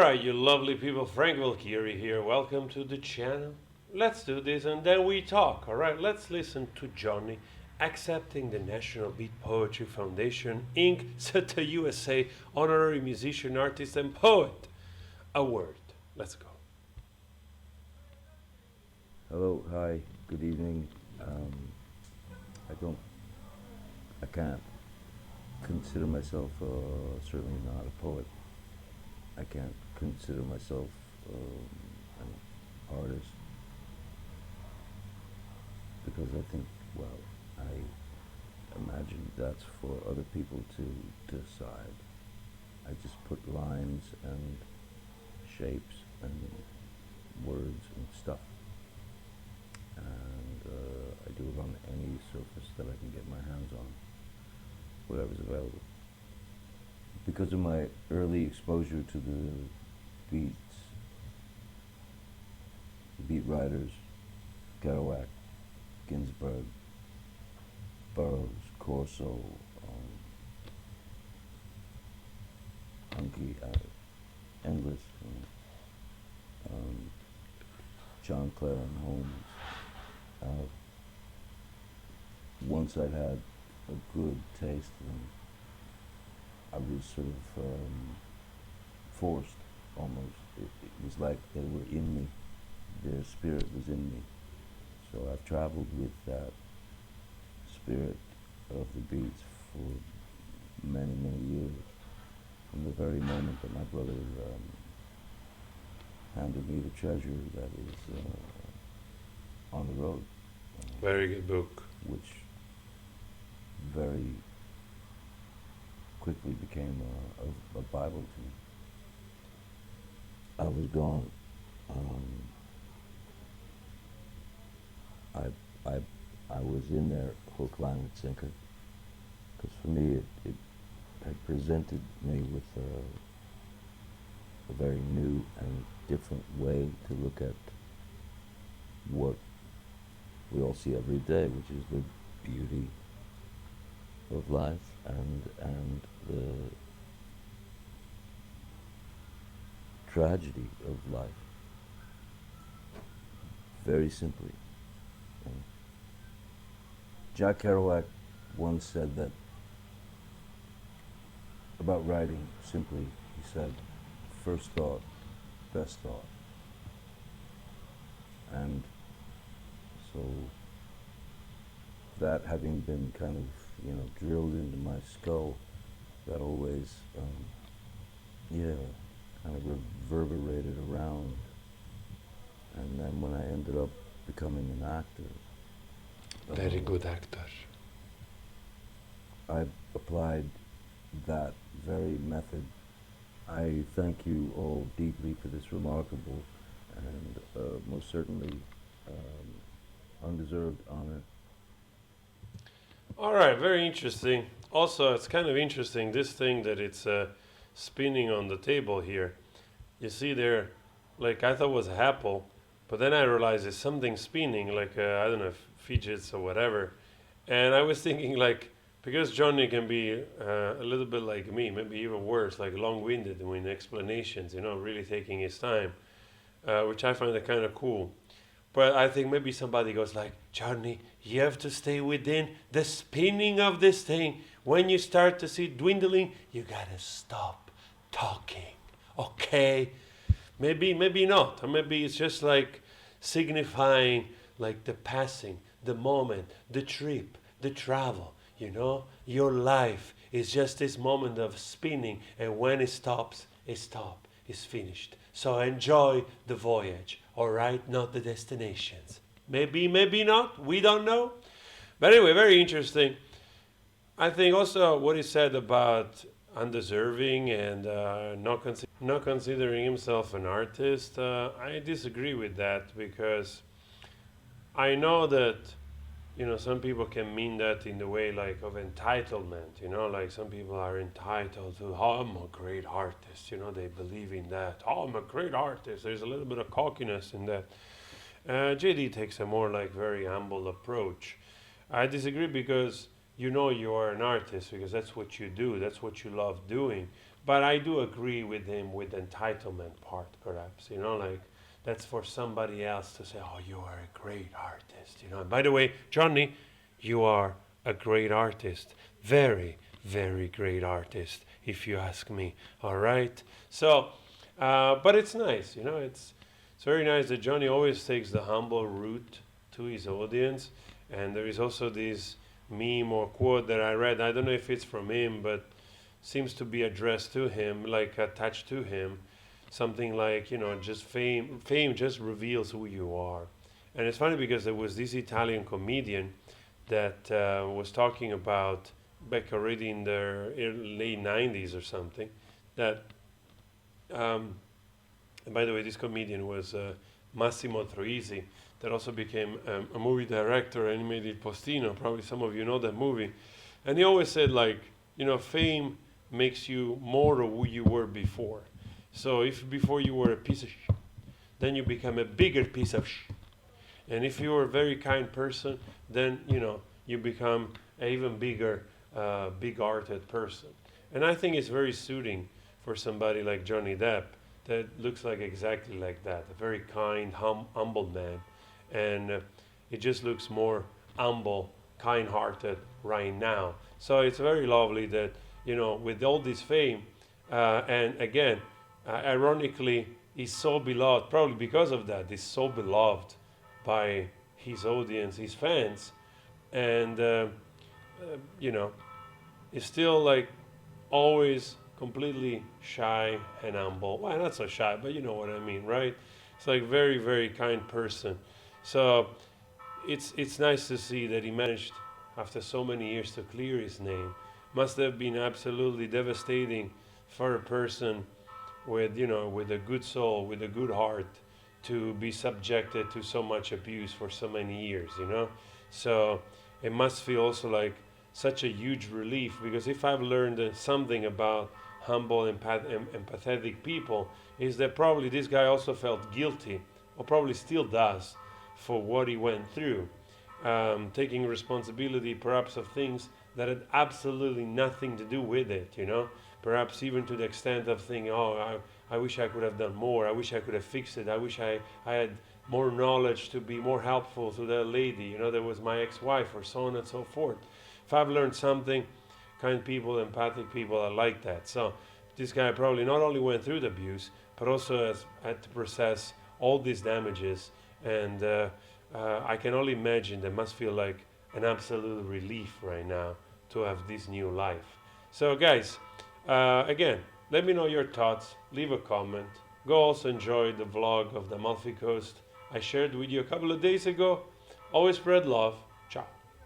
Alright, you lovely people, Frank Valkyrie here. Welcome to the channel. Let's do this and then we talk. Alright, let's listen to Johnny accepting the National Beat Poetry Foundation Inc. SETA USA Honorary Musician, Artist, and Poet Award. Let's go. Hello, hi, good evening. I can't consider myself certainly not a poet. I can't consider myself an artist because I think, well, I imagine that's for other people to decide. I just put lines and shapes and words and stuff. And I do it on any surface that I can get my hands on, whatever's available. Because of my early exposure to the beats, beat writers, Kerouac, Ginsberg, Burroughs, Corso, Hunky, endless, John Clare Holmes. Once I'd had a good taste of them, I was sort of forced, almost. It was like they were in me. Their spirit was in me. So I've traveled with that spirit of the beats for many, many years. From the very moment that my brother handed me the treasure that is on the road. Very good book. Which very quickly became a Bible to me. I was gone. I was in there hook, line, and sinker. Because for me, it had presented me with a very new and different way to look at what we all see every day, which is the beauty of life and the tragedy of life. Very simply. Jack Kerouac once said that about writing, simply, he said, first thought, best thought. And so that having been kind of, drilled into my skull, that always, kind of reverberated around. And then when I ended up becoming an actor. Very good actor. I applied that very method. I thank you all deeply for this remarkable and most certainly undeserved honor. All right, very interesting. Also, it's kind of interesting, this thing that it's spinning on the table here. You see there, like I thought it was an apple, but then I realized it's something spinning, like, I don't know, fidgets or whatever. And I was thinking, like, because Johnny can be a little bit like me, maybe even worse, like long-winded in explanations, really taking his time, which I find kind of cool. But I think maybe somebody goes like, Johnny, you have to stay within the spinning of this thing. When you start to see it dwindling, you gotta stop talking, okay? Maybe not, or maybe it's just like signifying like the passing, the moment, the trip, the travel, Your life is just this moment of spinning, and when it stops, it's finished. So enjoy the voyage, all right? Not the destinations. Maybe not, we don't know. But anyway, very interesting. I think also what he said about undeserving and not considering himself an artist, I disagree with that, because I know that some people can mean that in the way like of entitlement, like some people are entitled to, oh, I'm a great artist, they believe in that. Oh, I'm a great artist. There's a little bit of cockiness in that. JD takes a more like very humble approach. I disagree because you are an artist because that's what you do, that's what you love doing. But I do agree with him with the entitlement part, perhaps. You know, like that's for somebody else to say, "Oh, you are a great artist." You know. And by the way, Johnny, you are a great artist, very, very great artist, if you ask me. All right. So, but it's nice. You know, it's very nice that Johnny always takes the humble route to his audience. And there is also this meme or quote that I read. I don't know if it's from him, but seems to be addressed to him, like attached to him. Something like, you know, just fame just reveals who you are. And it's funny because there was this Italian comedian that was talking about back already in the late 90s or something. That, and by the way, this comedian was Massimo Troisi, that also became a movie director and he made it Postino. Probably some of you know that movie. And he always said, like, you know, fame makes you more of who you were before. So if before you were a piece of then you become a bigger piece of And if you were a very kind person, then, you know, you become an even bigger, big-hearted person. And I think it's very suiting for somebody like Johnny Depp that looks like exactly like that, a very kind, humble man. And it just looks more humble, kind-hearted right now. So it's very lovely that, you know, with all this fame, and again, ironically, he's so beloved, probably because of that, he's so beloved by his audience, his fans, and, you know, he's still like always completely shy and humble. Well, not so shy, but you know what I mean, right? It's like very, very kind person. So it's nice to see that he managed, after so many years, to clear his name. Must have been absolutely devastating for a person with, you know, with a good soul, with a good heart, to be subjected to so much abuse for so many years, you know. So it must feel also like such a huge relief, because if I've learned something about humble and empathetic people, is that probably this guy also felt guilty, or probably still does, for what he went through, taking responsibility perhaps of things that had absolutely nothing to do with it, you know, perhaps even to the extent of thinking, oh, I wish I could have done more, I wish I could have fixed it, I wish I had more knowledge to be more helpful to that lady, you know, that was my ex-wife, or so on and so forth. If I've learned something, kind people, empathic people are like that. So this guy probably not only went through the abuse, but also has had to process all these damages. And I can only imagine that must feel like an absolute relief right now to have this new life. So guys, again, let me know your thoughts. Leave a comment. Go also enjoy the vlog of the Amalfi Coast I shared with you a couple of days ago. Always spread love. Ciao.